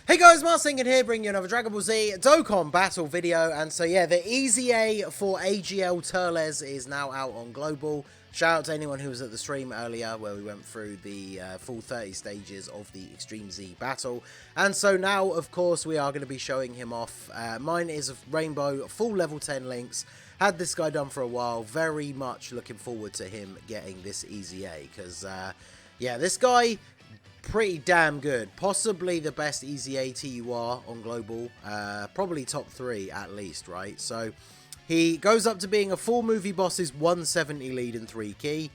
Hey guys, Marsingin here, bringing you another Dragon Ball Z Dokkan battle video. And so yeah, the EZA for AGL TURLES is now out on Global. Shout out to anyone who was at the stream earlier where we went through the full 30 stages of the Extreme Z battle. And so now, of course, we are going to be showing him off. Mine is a Rainbow, full level 10 links. Had this guy done for a while. Very much looking forward to him getting this EZA because, yeah, this guy... pretty damn good. Possibly the best EZA TUR on Global. Probably top 3 at least, right? So he goes up to being a full Movie Boss's 170 lead in 3 key.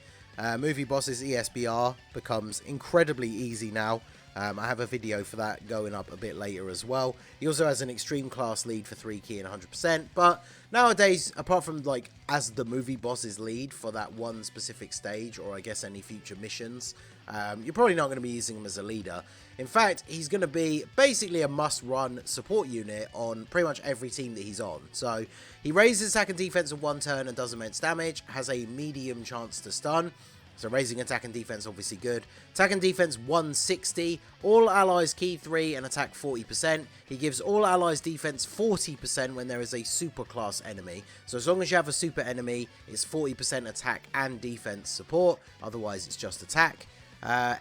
Movie Boss's ESBR becomes incredibly easy now. I have a video for that going up a bit later as well. He also has an extreme class lead for 3 key and 100%. But nowadays, apart from like as the Movie Boss's lead for that one specific stage, or I guess any future missions, you're probably not going to be using him as a leader. In fact, he's going to be basically a must-run support unit on pretty much every team that he's on. So he raises attack and defense in 1 turn and does immense damage, has a medium chance to stun. So raising attack and defense obviously good. Attack and defense 160. All allies key 3 and attack 40%. He gives all allies defense 40% when there is a super class enemy. So as long as you have a super enemy, it's 40% attack and defense support. Otherwise it's just attack.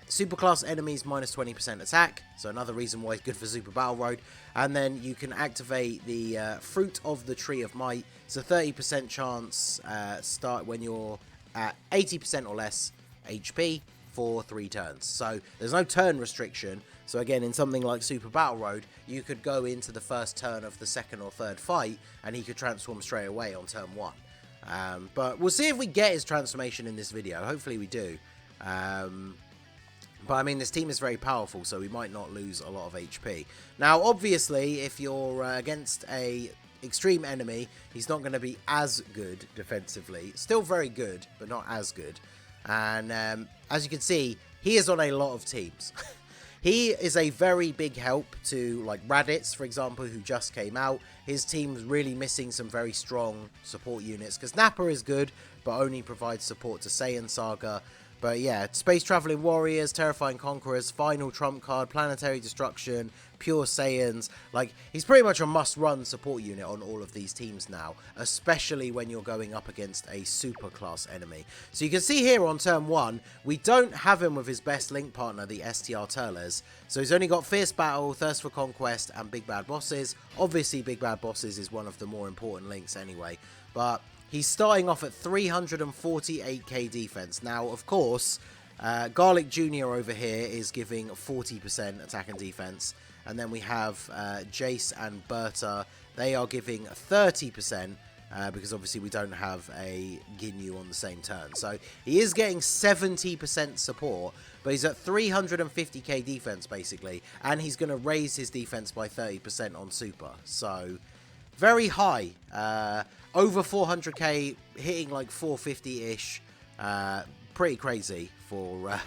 Super class enemies minus 20% attack. So another reason why it's good for Super Battle Road. And then you can activate the Fruit of the Tree of Might. It's a 30% chance start when you're at 80% or less HP for 3 turns. So there's no turn restriction. So again, in something like Super Battle Road, you could go into the first turn of the second or third fight and he could transform straight away on turn 1. But we'll see if we get his transformation in this video. Hopefully we do. But I mean, this team is very powerful, so we might not lose a lot of HP. Now, obviously, if you're against a extreme enemy, he's not going to be as good defensively. Still very good, but not as good. And as you can see, he is on a lot of teams. He is a very big help to like Raditz, for example, who just came out. His team's really missing some very strong support units because Nappa is good, but only provides support to Saiyan Saga. But yeah, Space Traveling Warriors, Terrifying Conquerors, Final Trump Card, Planetary Destruction, Pure Saiyans. Like, he's pretty much a must-run support unit on all of these teams now, especially when you're going up against a super class enemy. So you can see here on turn 1, we don't have him with his best link partner, the STR Turles. So he's only got Fierce Battle, Thirst for Conquest, and Big Bad Bosses. Obviously, Big Bad Bosses is one of the more important links anyway, but... he's starting off at 348k defense. Now, of course, Garlic Jr. over here is giving 40% attack and defense. And then we have Jace and Berta. They are giving 30% because obviously we don't have a Ginyu on the same turn. So he is getting 70% support, but he's at 350k defense basically. And he's going to raise his defense by 30% on super. So... very high, over 400k, hitting like 450-ish, pretty crazy for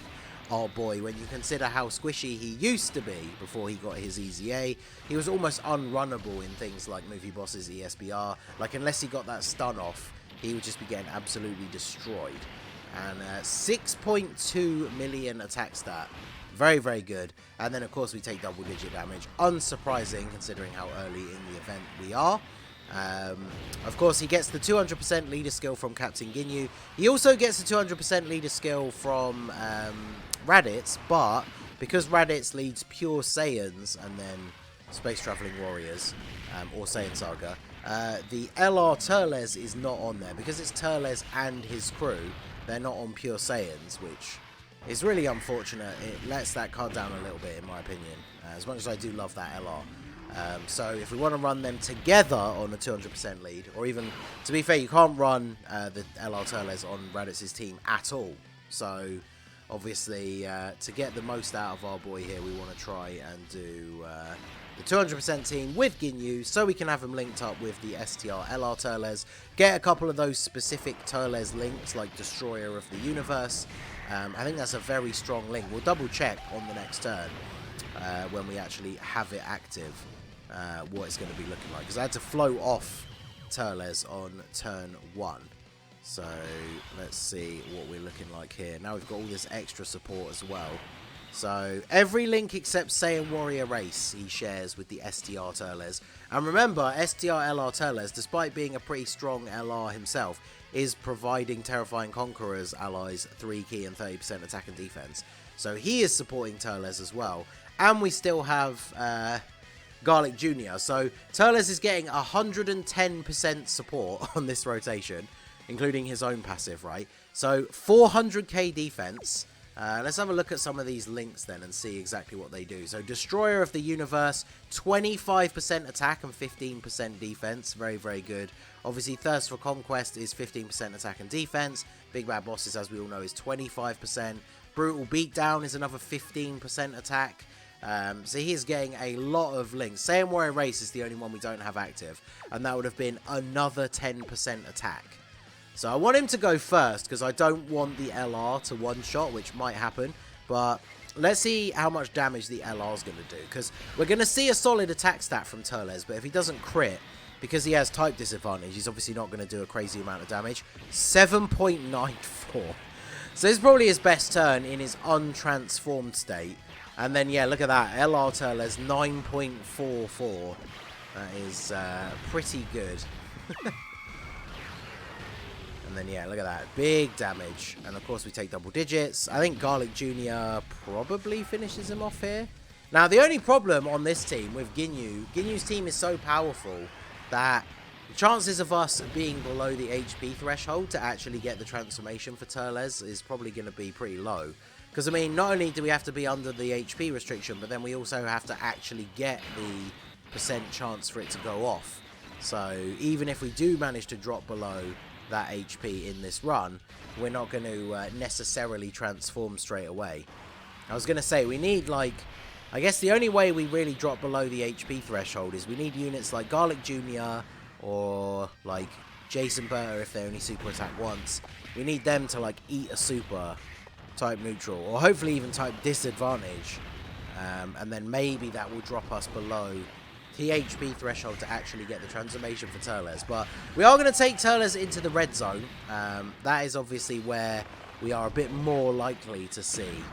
our boy when you consider how squishy he used to be before he got his EZA. He was almost unrunnable in things like Movie Boss's ESBR, like unless he got that stun off, he would just be getting absolutely destroyed. And 6.2 million attack stat. Very, very good. And then, of course, we take double-digit damage. Unsurprising, considering how early in the event we are. Of course, he gets the 200% leader skill from Captain Ginyu. He also gets the 200% leader skill from Raditz, but because Raditz leads Pure Saiyans and then Space Traveling Warriors, or Saiyan Saga, the LR Turles is not on there. Because it's Turles and his crew, they're not on Pure Saiyans, which... it's really unfortunate. It lets that card down a little bit, in my opinion. As much as I do love that LR. So if we want to run them together on a 200% lead, or even, to be fair, you can't run the LR Turles on Raditz's team at all. So obviously, to get the most out of our boy here, we want to try and do the 200% team with Ginyu, so we can have him linked up with the STR LR Turles. Get a couple of those specific Turles links, like Destroyer of the Universe. I think that's a very strong link. We'll double check on the next turn when we actually have it active, what it's going to be looking like. Because I had to float off Turles on turn 1. So let's see what we're looking like here. Now we've got all this extra support as well. So every link except Saiyan Warrior Race he shares with the STR Turles. And remember, STR LR Turles, despite being a pretty strong LR himself, is providing Terrifying Conqueror's allies 3 key and 30% attack and defense. So he is supporting Turles as well. And we still have Garlic Jr. So Turles is getting 110% support on this rotation, including his own passive, right? So 400k defense. Let's have a look at some of these links then and see exactly what they do. So Destroyer of the Universe, 25% attack and 15% defense. Very, very good. Obviously, Thirst for Conquest is 15% attack and defense. Big Bad Bosses, as we all know, is 25%. Brutal Beatdown is another 15% attack. So he is getting a lot of links. Saiyan Warrior Race is the only one we don't have active, and that would have been another 10% attack. So I want him to go first because I don't want the LR to one-shot, which might happen. But let's see how much damage the LR is going to do, because we're going to see a solid attack stat from Turles, but if he doesn't crit, because he has type disadvantage, he's obviously not going to do a crazy amount of damage. 7.94. So this is probably his best turn in his untransformed state. And then, yeah, look at that. LR Turles, 9.44. That is pretty good. And then, yeah, look at that. Big damage. And, of course, we take double digits. I think Garlic Jr. probably finishes him off here. Now, the only problem on this team with Ginyu's team is so powerful that the chances of us being below the HP threshold to actually get the transformation for Turles is probably going to be pretty low. Because, I mean, not only do we have to be under the HP restriction, but then we also have to actually get the percent chance for it to go off. So, even if we do manage to drop below that HP in this run, we're not going to necessarily transform straight away. I was going to say, we need, like, I guess the only way we really drop below the HP threshold is we need units like Garlic Jr. or, like, Jason Berta if they only super attack once. We need them to, like, eat a super type neutral, or hopefully even type disadvantage, and then maybe that will drop us below the HP threshold to actually get the transformation for Turles. But we are going to take Turles into the red zone. That is obviously where we are a bit more likely to see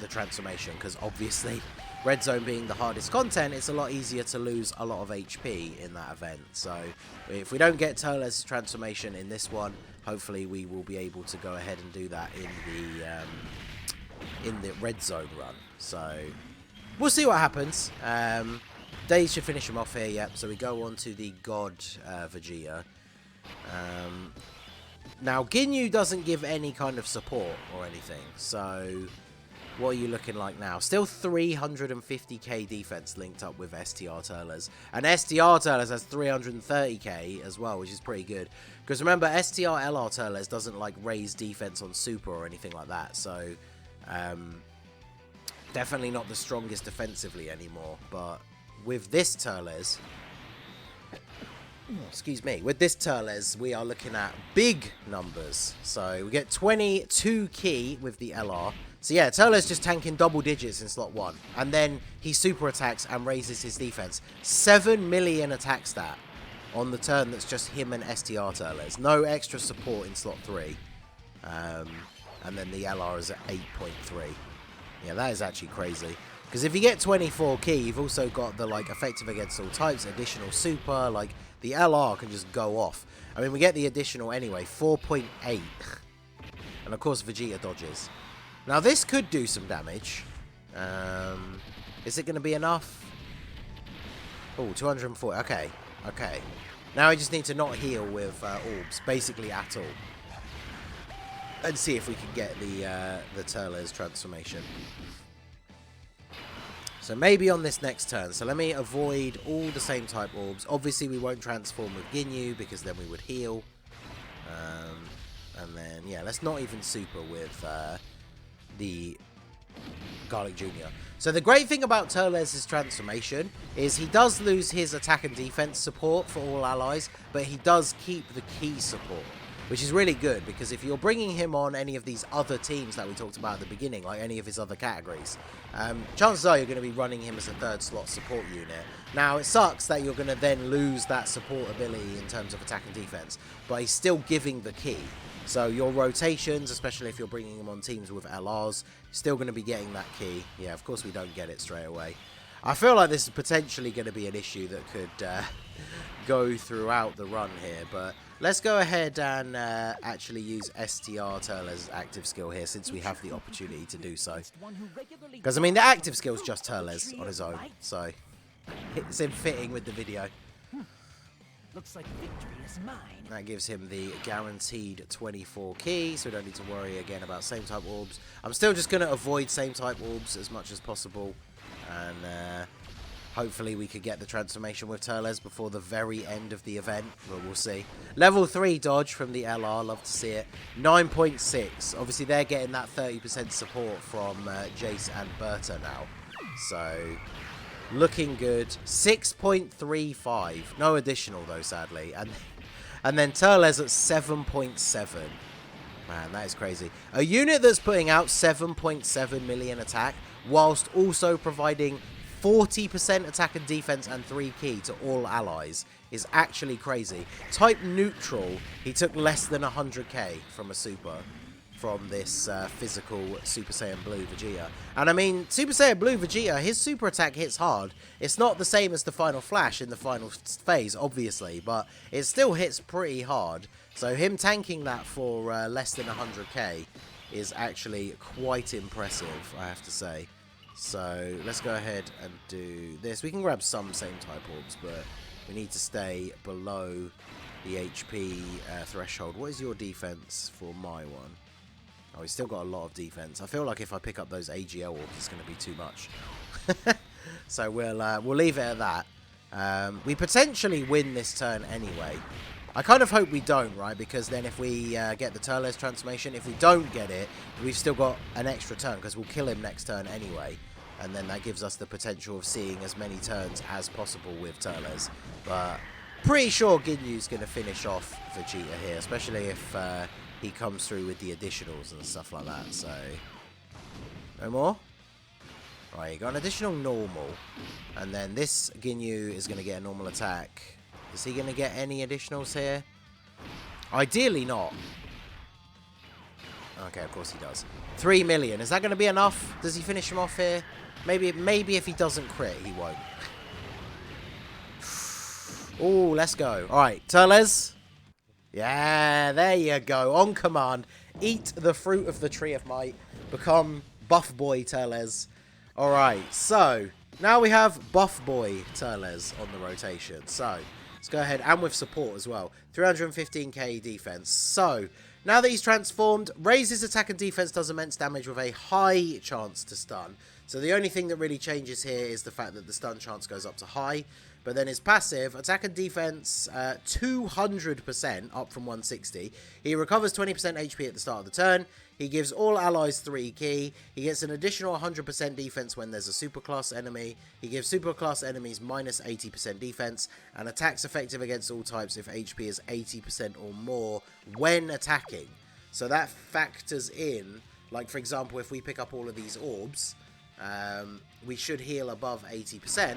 the transformation, because obviously red zone being the hardest content, it's a lot easier to lose a lot of HP in that event. So if we don't get Turles' transformation in this one, hopefully we will be able to go ahead and do that in the red zone run. So we'll see what happens. Days should finish him off here, yep. So we go on to the God Vegeta. Now, Ginyu doesn't give any kind of support or anything. So what are you looking like now? Still 350k defense linked up with STR Turles. And STR Turles has 330k as well, which is pretty good. Because remember, STR LR Turles doesn't like raise defense on super or anything like that. So definitely not the strongest defensively anymore. But with this Turles, excuse me, with this Turles, we are looking at big numbers. So we get 22 key with the LR. So yeah, Turles just tanking double digits in slot 1. And then he super attacks and raises his defense. 7 million attack stat on the turn that's just him and STR Turles. No extra support in slot 3. And then the LR is at 8.3. Yeah, that is actually crazy. Because if you get 24 key, you've also got the, like, effective against all types, additional super, like, the LR can just go off. I mean, we get the additional anyway, 4.8. And, of course, Vegeta dodges. Now, this could do some damage. Is it going to be enough? Oh, 240. Okay, okay. Now I just need to not heal with orbs, basically at all. And see if we can get the Turles transformation. So maybe on this next turn. So let me avoid all the same type orbs. Obviously, we won't transform with Ginyu because then we would heal. And then, yeah, let's not even super with the Garlic Jr. So the great thing about Turles' transformation is he does lose his attack and defense support for all allies, but he does keep the key support. which is really good, because if you're bringing him on any of these other teams that we talked about at the beginning, like any of his other categories, chances are you're going to be running him as a third slot support unit. Now, it sucks that you're going to then lose that support ability in terms of attack and defense, but he's still giving the key. So your rotations, especially if you're bringing him on teams with LRs, still going to be getting that key. Yeah, of course we don't get it straight away. I feel like this is potentially going to be an issue that could go throughout the run here, but let's go ahead and actually use STR Turles' active skill here, since we have the opportunity to do so. Because, I mean, the active skill is just Turles on his own, so it's in fitting with the video. Looks like victory is mine. That gives him the guaranteed 24 key, so we don't need to worry again about same type orbs. I'm still just going to avoid same type orbs as much as possible, and hopefully we could get the transformation with Turles before the very end of the event, but we'll see. Level 3 dodge from the LR, love to see it. 9.6, obviously they're getting that 30% support from Jace and Berta now, so looking good. 6.35, no additional though, sadly, and then Turles at 7.7. Man, that is crazy. A unit that's putting out 7.7 million attack whilst also providing 40% attack and defense and 3 key to all allies is actually crazy. Type neutral, he took less than 100k from a super, from this physical Super Saiyan Blue Vegeta. And I mean, Super Saiyan Blue Vegeta, his super attack hits hard. It's not the same as the final flash in the final phase, obviously, but it still hits pretty hard. So him tanking that for less than 100k is actually quite impressive, I have to say. So let's go ahead and do this. We can grab some same type orbs, but we need to stay below the HP threshold. What is your defense for my one? Oh, he's still got a lot of defense. I feel like if I pick up those AGL orbs, it's going to be too much. So we'll leave it at that. We potentially win this turn anyway. I kind of hope we don't, right? Because then if we get the Turles transformation, if we don't get it, we've still got an extra turn, because we'll kill him next turn anyway. And then that gives us the potential of seeing as many turns as possible with Turles. But pretty sure Ginyu's going to finish off Vegeta here, especially if he comes through with the additionals and stuff like that. So, no more? Right, you got an additional normal. And then this Ginyu is going to get a normal attack. Is he going to get any additionals here? Ideally not. Okay, of course he does. 3 million. Is that going to be enough? Does he finish him off here? Maybe if he doesn't crit, he won't. Oh, let's go. All right, Turles. Yeah, there you go. On command. Eat the fruit of the tree of might. Become Buff Boy Turles. All right, so now we have Buff Boy Turles on the rotation. So let's go ahead, and with support as well. 315k defense. So now that he's transformed, raises attack and defense, does immense damage with a high chance to stun. So the only thing that really changes here is the fact that the stun chance goes up to high. But then his passive, attack and defense, 200% up from 160. He recovers 20% HP at the start of the turn. He gives all allies 3 key. He gets an additional 100% defense when there's a superclass enemy. He gives superclass enemies minus 80% defense. And attacks effective against all types if HP is 80% or more when attacking. So that factors in, like for example, if we pick up all of these orbs, we should heal above 80%.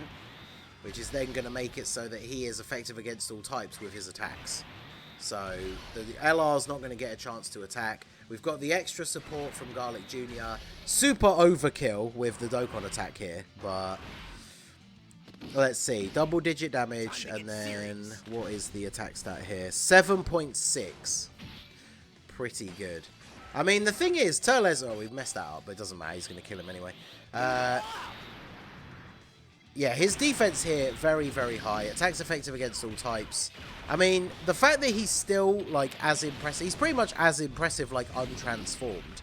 Which is then going to make it so that he is effective against all types with his attacks. So the LR's not going to get a chance to attack. We've got the extra support from Garlic Jr. Super overkill with the Dokkan attack here. But let's see. Double digit damage. And then what is the attack stat here? 7.6. Pretty good. I mean, the thing is, Turles... Oh, we've messed that up. But it doesn't matter. He's going to kill him anyway. Yeah, his defense here, very, very high. Attacks effective against all types. I mean, the fact that he's still, like, as impressive... He's pretty much as impressive, like, untransformed.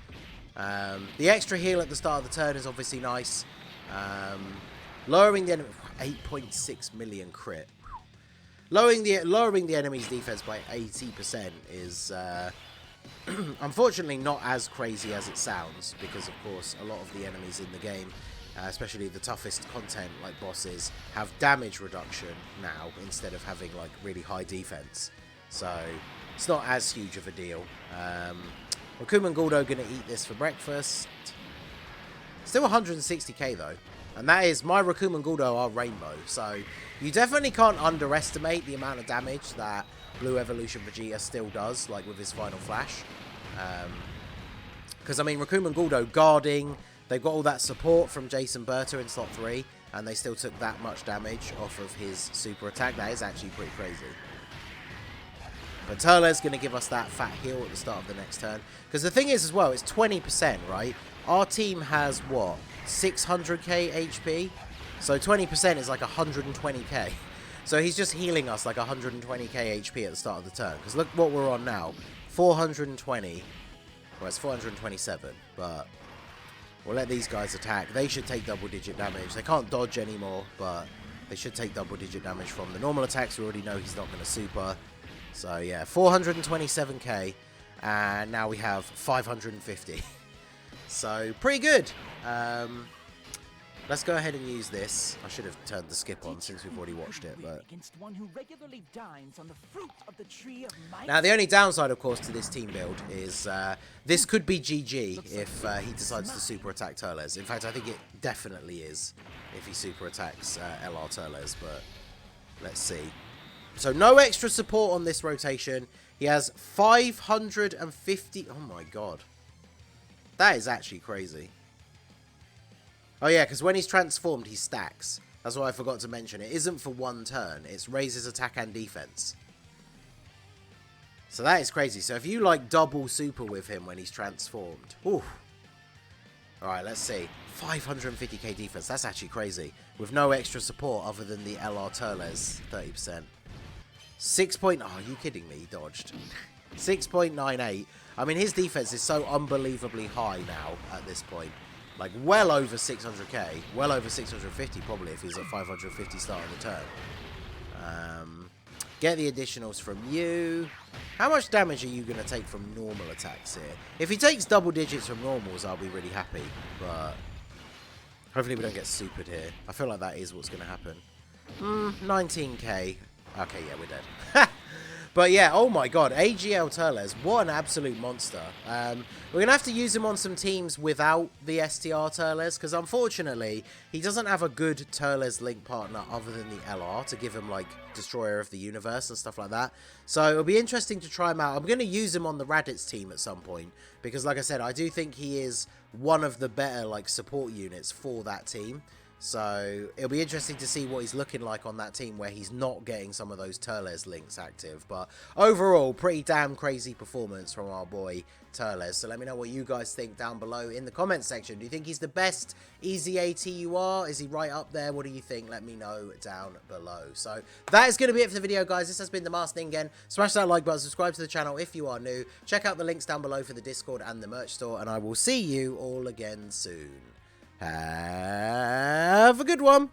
The extra heal at the start of the turn is obviously nice. Lowering the enemy... 8.6 million crit. Lowering the enemy's defense by 80% is... unfortunately not as crazy as it sounds. Because, of course, a lot of the enemies in the game... especially the toughest content like bosses, have damage reduction now instead of having like really high defense. So it's not as huge of a deal. Rakuma and Guldo going to eat this for breakfast. Still 160k though. And that is, my Rakuma and Guldo are rainbow. So you definitely can't underestimate the amount of damage that Blue Evolution Vegeta still does, like with his final flash. Because, I mean, Rakuma and Guldo guarding, they've got all that support from Jason Berta in slot 3, and they still took that much damage off of his super attack. That is actually pretty crazy. But Turles going to give us that fat heal at the start of the next turn. Because the thing is as well, it's 20%, right? Our team has, what, 600k HP? So 20% is like 120k. So he's just healing us like 120k HP at the start of the turn. Because look what we're on now. 420. Well, it's 427. But we'll let these guys attack. They should take double-digit damage. They can't dodge anymore, but they should take double-digit damage from the normal attacks. We already know he's not going to super. So, yeah, 427k. And now we have 550. So, pretty good. Let's go ahead and use this. I should have turned the skip on since we've already watched it. But now, the only downside, of course, to this team build is this could be GG if he decides to super attack Turles. In fact, I think it definitely is if he super attacks LR Turles. But let's see. So, no extra support on this rotation. He has 550... Oh, my God. That is actually crazy. Oh, yeah, because when he's transformed, he stacks. That's what I forgot to mention. It isn't for one turn. It's raises attack and defense. So that is crazy. So if you, like, double super with him when he's transformed. Ooh. Alright, let's see. 550k defense. That's actually crazy. With no extra support other than the LR Turles. 30%. 6 point... Oh, are you kidding me? He dodged. 6.98. I mean, his defense is so unbelievably high now at this point. Like, well over 600k. Well over 650, probably, if he's at 550 start of the turn. Get the additionals from you. How much damage are you going to take from normal attacks here? If he takes double digits from normals, I'll be really happy. But hopefully we don't get supered here. I feel like that is what's going to happen. 19k. Okay, yeah, we're dead. But yeah, oh my god, AGL TURLES, what an absolute monster. We're going to have to use him on some teams without the STR TURLES, because unfortunately, he doesn't have a good TURLES link partner other than the LR to give him, like, Destroyer of the Universe and stuff like that. So it'll be interesting to try him out. I'm going to use him on the Raditz team at some point, because like I said, I do think he is one of the better, like, support units for that team. So it'll be interesting to see what he's looking like on that team where he's not getting some of those Turles links active. But overall, pretty damn crazy performance from our boy Turles. So let me know what you guys think down below in the comments section. Do you think he's the best EZA TUR? Is he right up there? What do you think? Let me know down below. So that is going to be it for the video, guys. This has been the Masked Ningen. Smash that like button, subscribe to the channel if you are new. Check out the links down below for the Discord and the merch store. And I will see you all again soon. Have a good one.